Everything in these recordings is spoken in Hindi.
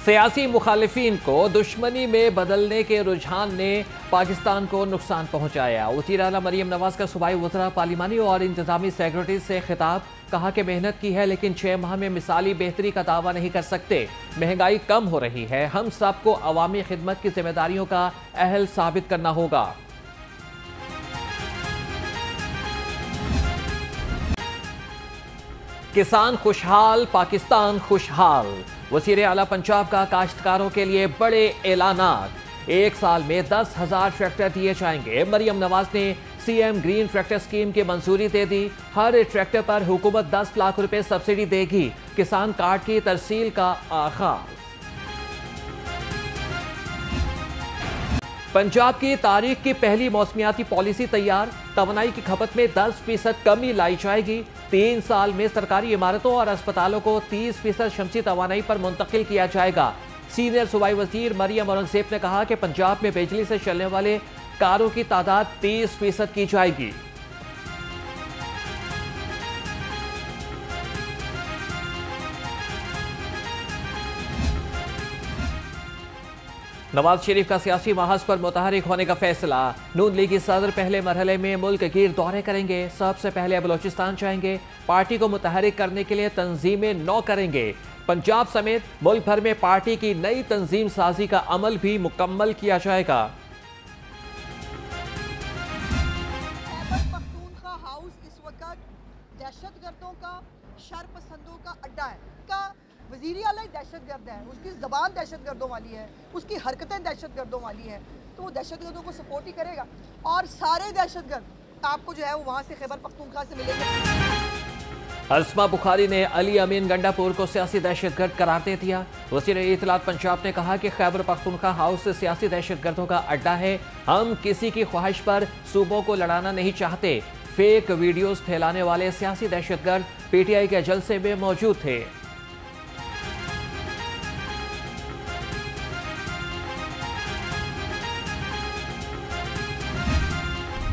सियासी मुखालिफिन को दुश्मनी में बदलने के रुझान ने पाकिस्तान को नुकसान पहुंचाया। वज़ीर आला मरियम नवाज का सूबाई वज़रा पार्लिमानी और इंतजामी सेक्रेटरी से खिताब, कहा कि मेहनत की है लेकिन 6 माह में मिसाली बेहतरी का दावा नहीं कर सकते। महंगाई कम हो रही है, हम सबको अवामी खिदमत की जिम्मेदारियों का अहल साबित करना होगा। किसान खुशहाल, पाकिस्तान खुशहाल। वज़ीर आला पंजाब का काश्तकारों के लिए बड़े ऐलानात। 1 साल में 10,000 ट्रैक्टर दिए जाएंगे। मरियम नवाज ने सीएम ग्रीन ट्रैक्टर स्कीम की मंजूरी दे दी। हर ट्रैक्टर पर हुकूमत 10 लाख रुपए सब्सिडी देगी। किसान कार्ड की तरसील का आगाज। पंजाब की तारीख की पहली मौसमियाती पॉलिसी तैयार। तवानाई की खपत में 10% कमी लाई जाएगी। 3 साल में सरकारी इमारतों और अस्पतालों को 30% शमसी तवानाई पर मुंतकिल किया जाएगा। सीनियर सूबाई वजीर मरियम औरंगजेब ने कहा कि पंजाब में बिजली से चलने वाले कारों की तादाद 30% की जाएगी। नवाज शरीफ का सियासी महाज पर मुतहरिक होने का फैसला। नून लीगी सदर पहले मरहले में मुल्क गिर दौरे करेंगे। सबसे पहले बलोचिस्तान जाएंगे। पार्टी को मुतहरिक करने के लिए तंजीमें 9 करेंगे। पंजाब समेत मुल्क भर में पार्टी की नई तंजीम साजी का अमल भी मुकम्मल किया जाएगा। पख्तूनख्वा हाउस इस वक्त दहशतगर्दों का, शरपसंदों का अड्डा है। वज़ीर आला दहशतगर्द है, उसकी ज़बान दहशतगर्दों वाली है, उसकी हरकतें दहशतगर्दों वाली है, तो वो दहशतगर्दों को सपोर्ट ही करेगा। और सारे दहशतगर्द आपको जो है वो वहाँ से खैबर पख्तूनख्वा से मिलेंगे। अस्मा बुखारी ने अली अमीन गंडापुर को सियासी दहशतगर्द करार दे दिया। वज़ीर इत्तलात पंजाब ने कहा कि खैबर पख्तूनख्वा हाउस सियासी दहशतगर्दों का अड्डा है। हम किसी की ख्वाहिश पर सूबों को लड़ाना नहीं चाहते। फेक वीडियोस फैलाने वाले सियासी दहशतगर्द पीटीआई के जलसे में मौजूद थे।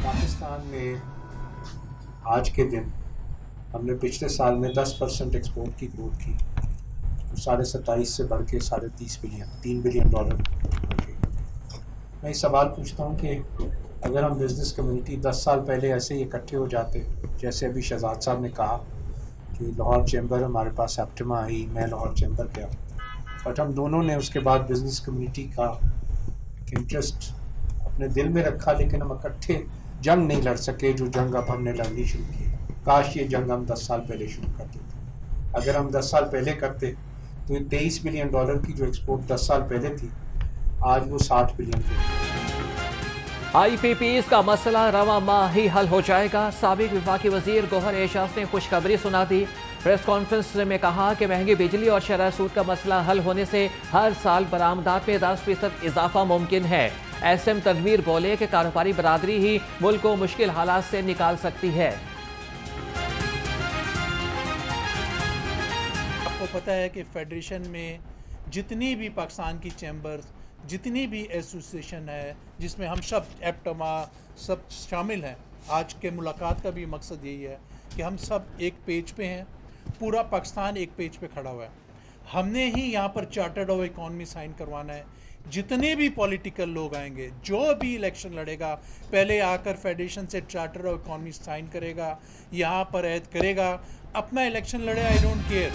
पाकिस्तान में आज के दिन हमने पिछले साल में 10% एक्सपोर्ट की ग्रोथ की, तो 27.5 से बढ़ के 30.5 बिलियन, $3 बिलियन मैं एक सवाल पूछता हूँ कि अगर हम बिज़नेस कम्युनिटी 10 साल पहले ऐसे ही इकट्ठे हो जाते, जैसे अभी शहजाद साहब ने कहा कि लाहौर चैम्बर हमारे पास सेप्टेमा आई, मैं लाहौर चैम्बर गया, बट हम दोनों ने उसके बाद बिज़नेस कम्युनिटी का इंटरेस्ट अपने दिल में रखा, लेकिन हम इकट्ठे जंग नहीं लड़ सके जो जंग अब हमने लड़नी शुरू की। काश ये जंग हम 10 साल पहले शुरू कर देते। अगर हम 10 साल पहले करते तो ये $23 बिलियन की जो एक्सपोर्ट 10 साल पहले थी, आज वो 60 बिलियन थी। IPPs का मसला रवा माह ही हल हो जाएगा। साबिक विफाकी वजीर गौहर एजाज ने खुशखबरी सुना दी। प्रेस कॉन्फ्रेंस में कहा कि महंगी बिजली और शरह सूद का मसला हल होने से हर साल बरामदात में 10% इजाफा मुमकिन है। SM तनवीर बोले कि कारोबारी बरादरी ही मुल्क को मुश्किल हालात से निकाल सकती है। आपको पता है कि फेडरेशन में जितनी भी पाकिस्तान की चैम्बर्स, जितनी भी एसोसिएशन है, जिसमें हम सब एप्टमा सब शामिल हैं, आज के मुलाकात का भी मकसद यही है कि हम सब एक पेज पे हैं। पूरा पाकिस्तान एक पेज पे खड़ा हुआ है। हमने ही यहाँ पर चार्टर्ड ऑफ इकॉनमी साइन करवाना है। जितने भी पॉलिटिकल लोग आएंगे, जो भी इलेक्शन लड़ेगा, पहले आकर फेडरेशन से चार्टर ऑफ इकॉनमी साइन करेगा, यहाँ पर ऐड करेगा, अपना इलेक्शन लड़े, आई डोंट केयर।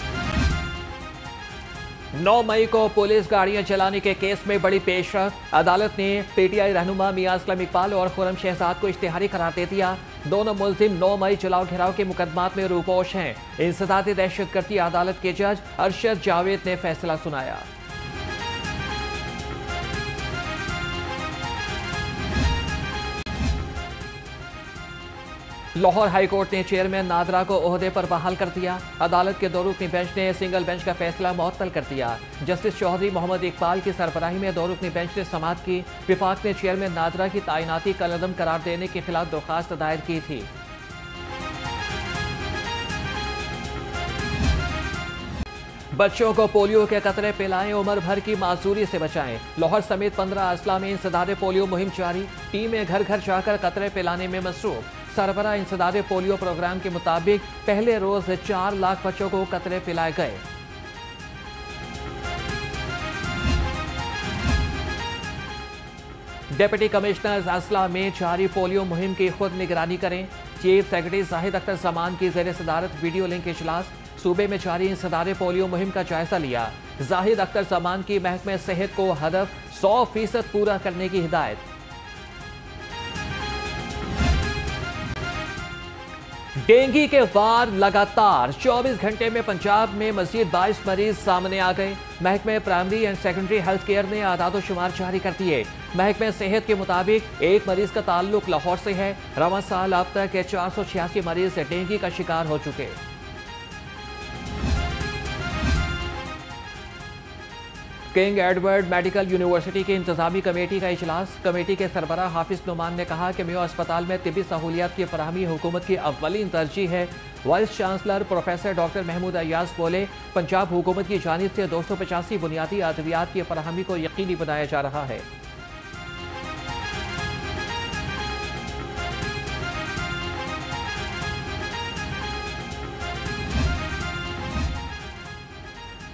9 मई को पुलिस गाड़ियां चलाने के केस में बड़ी पेशरफ। अदालत ने पीटीआई रहनुमा मियां असलम इकबाल और खुर्रम शहजाद को इश्तिहारी करार दे दिया। दोनों मुलजिम 9 मई जलाओ घेराव के मुकदमात में रूपोश हैं। इंसदादी दहशतगर्दी अदालत के जज अरशद जावेद ने फैसला सुनाया। लाहौर हाईकोर्ट ने चेयरमैन नादरा को ओहदे पर बहाल कर दिया। अदालत के 2 रुकनी बेंच ने सिंगल बेंच का फैसला मुअत्तल कर दिया। जस्टिस चौधरी मोहम्मद इकबाल की सरबराही में 2 रुकनी बेंच ने समाअत की। विफाक ने चेयरमैन नादरा की तैनाती कलअदम करार देने के खिलाफ दरख्वास्त दायर की थी। बच्चों को पोलियो के कतरे पिलाएं, उम्र भर की माजूरी से बचाएं। लाहौर समेत 15 अजला में इंसदादे पोलियो मुहिम जारी। टीमें घर घर जाकर कतरे पिलाने में मसरूफ। सरबरा इंसदादे पोलियो प्रोग्राम के मुताबिक पहले रोज 4 लाख बच्चों को कतरे पिलाए गए। डिप्टी कमिश्नर अजला में जारी पोलियो मुहिम की खुद निगरानी करें। चीफ सेक्रेटरी जाहिद अख्तर समान की ज़ेर सदारत वीडियो लिंक इजलास। सूबे में जारी इंसदारे पोलियो मुहिम का जायजा लिया। जाहिद अख्तर समान की महकमे सेहत को हदफ 100% पूरा करने की हिदायत। डेंगू के वार लगातार 24 घंटे में पंजाब में मजीद 22 मरीज सामने आ गए। महकमे primary and secondary health care ने आदाद-ओ-शुमार जारी कर दिए। महकमे सेहत के मुताबिक एक मरीज का ताल्लुक लाहौर से है। रवां साल अब तक 486 मरीज डेंगू का शिकार हो चुके। किंग एडवर्ड मेडिकल यूनिवर्सिटी की इंतजामी कमेटी का इजलास। कमेटी के सरबराह हाफिज नुमान ने कहा कि मेयो अस्पताल में तिब्बी सहूलियात की फराहमी हुकूमत की अव्वलीन तरजीह है। Vice chancellor professor doctor Mahmood Ayyaz बोले, पंजाब हुकूमत की जानिब से 285 बुनियादी अद्वियात की फराहमी को यकीनी बनाया जा रहा है।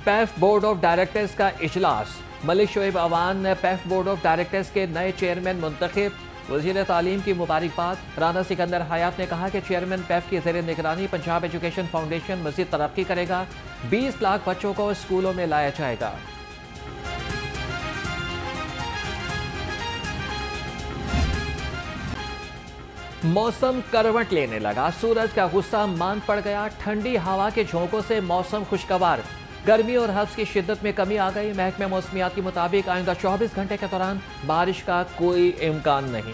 पैफ बोर्ड ऑफ डायरेक्टर्स का इजलास। मलिक शोएब अवान ने पैफ बोर्ड ऑफ डायरेक्टर्स के नए चेयरमैन मुंतखब। वज़ीर तालीम की मुबारकबाद। राना सिकंदर हयात ने कहा कि चेयरमैन पैफ की ज़ेर निगरानी पंजाब एजुकेशन फाउंडेशन मज़ीद तरक्की करेगा। 20 लाख बच्चों को स्कूलों में लाया जाएगा। मौसम करवट लेने लगा। सूरज का गुस्सा मान पड़ गया। ठंडी हवा के झोंकों से मौसम खुशगवार। गर्मी और हब्स की शिद्दत में कमी आ गई। महकमे मौसमियात के मुताबिक आइंदा 24 घंटे के दौरान बारिश का कोई इम्कान नहीं।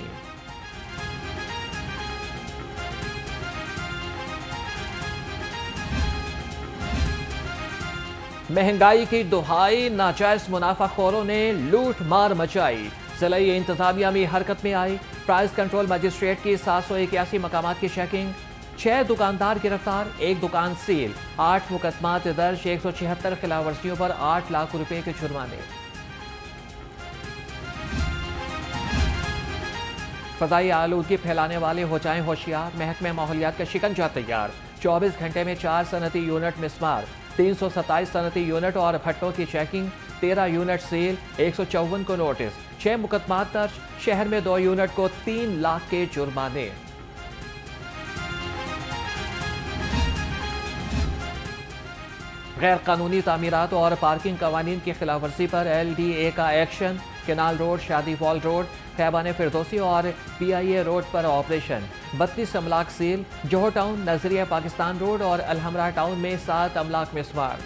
महंगाई की दुहाई। नाजायज मुनाफाखोरों ने लूट मार मचाई। जिला इंतजामिया में हरकत में आई। प्राइस कंट्रोल मजिस्ट्रेट की 781 मकामात की चेकिंग। 6 दुकानदार गिरफ्तार, 1 दुकान सील। 8 मुकदमात दर्ज। 176 खिलाफवर्जियों पर 8 लाख रुपए के जुर्माने। फजाई आलूदगी फैलाने वाले हो जाएं होशियार। महकमे माहौलियात का शिकंजा तैयार। 24 घंटे में 4 सनती यूनिट मिसमार। 327 सनती यूनिट और भट्टों की चेकिंग। 13 unit seal. 154 को नोटिस। 6 मुकदमात दर्ज। शहर में 2 यूनिट को 3 लाख के जुर्माने। गैर कानूनी तामीरात और पार्किंग कवानीन की खिलाफवर्जी पर LDA का एक्शन। केनाल रोड, शादी वॉल रोड, खैबान फिरदौसी और PIA रोड पर ऑपरेशन। 32 अमलाक सील। जोहर टाउन, नजरिया पाकिस्तान रोड और अलहमरा टाउन में 7 अमलाक मिसमार।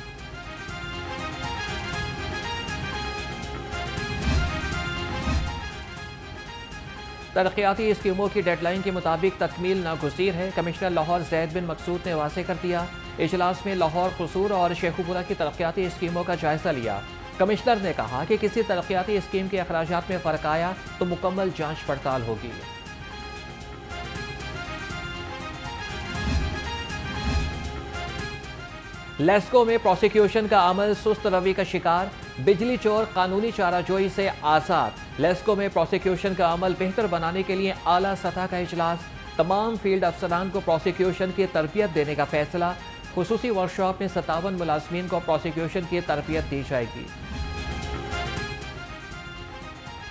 तरक्याती स्कीमों की डेडलाइन के मुताबिक तकमील नागुज़ीर है। कमिश्नर लाहौर जैद बिन मकसूद ने वाज़ेह कर दिया। इजलास में लाहौर, कसूर और शेखुपुरा की तरक्याती स्कीमों का जायजा लिया। कमिश्नर ने कहा कि किसी तरक्याती स्कीम के अखराजात में फ़र्क आया तो मुकम्मल जांच पड़ताल होगी। लेस्को में प्रोसिक्यूशन का अमल सुस्त रवि का शिकार। बिजली चोर कानूनी चाराजोई से आज़ाद। लेस्को में प्रोसिक्यूशन का अमल बेहतर बनाने के लिए आला सतह का इजलास। तमाम फील्ड अफसरान को प्रोसिक्यूशन की तरबियत देने का फैसला। खुसूसी वर्कशॉप में 57 मुलाजमीन को प्रोसिक्यूशन की तरबियत दी जाएगी।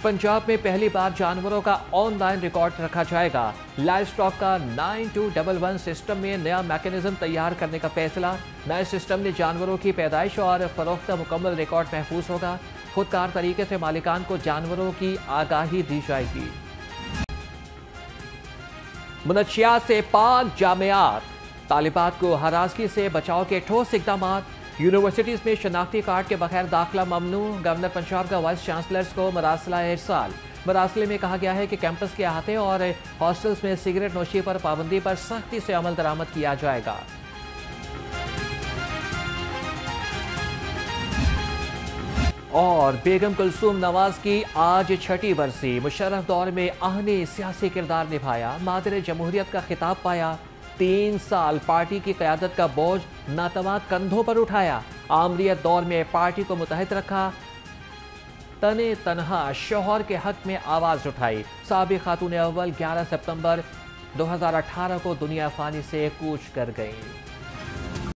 पंजाब में पहली बार जानवरों का ऑनलाइन रिकॉर्ड रखा जाएगा। लाइव स्टॉक का 9211 सिस्टम में नया मैकेनिज्म तैयार करने का फैसला। नए सिस्टम में जानवरों की पैदाइश और फरोख्त का मुकम्मल रिकॉर्ड महफूज होगा। खुदकार तरीके से मालिकान को जानवरों की आगाही दी जाएगी। मुनशियात से पाक जामियात। तालिबात को हरासगी से बचाव के ठोस इक़दाम। यूनिवर्सिटीज़ में शनाख्ती कार्ड के बगैर दाखिला ममनू। गवर्नर पंजाब का वाइस चांसलर्स को मरासला इरसाल। मरासले में कहा गया है कि कैंपस के अहाते और हॉस्टल्स में सिगरेट नोशी पर पाबंदी पर सख्ती से अमल दरामद किया जाएगा। और बेगम कुलसूम नवाज की आज 6ठी बरसी। मुशर्रफ दौर में आहने सियासी किरदार निभाया। मादर जमहूरियत का खिताब पाया। 3 साल पार्टी की क़यादत का बोझ नातवा कंधों पर उठाया। आमरीत दौर में पार्टी को मुतहद रखा। तने तनहा शौहर के हक में आवाज़ उठाई। साबिक़ खातून अव्वल 11 सितंबर 2018 को दुनिया फ़ानी से कूच कर गई।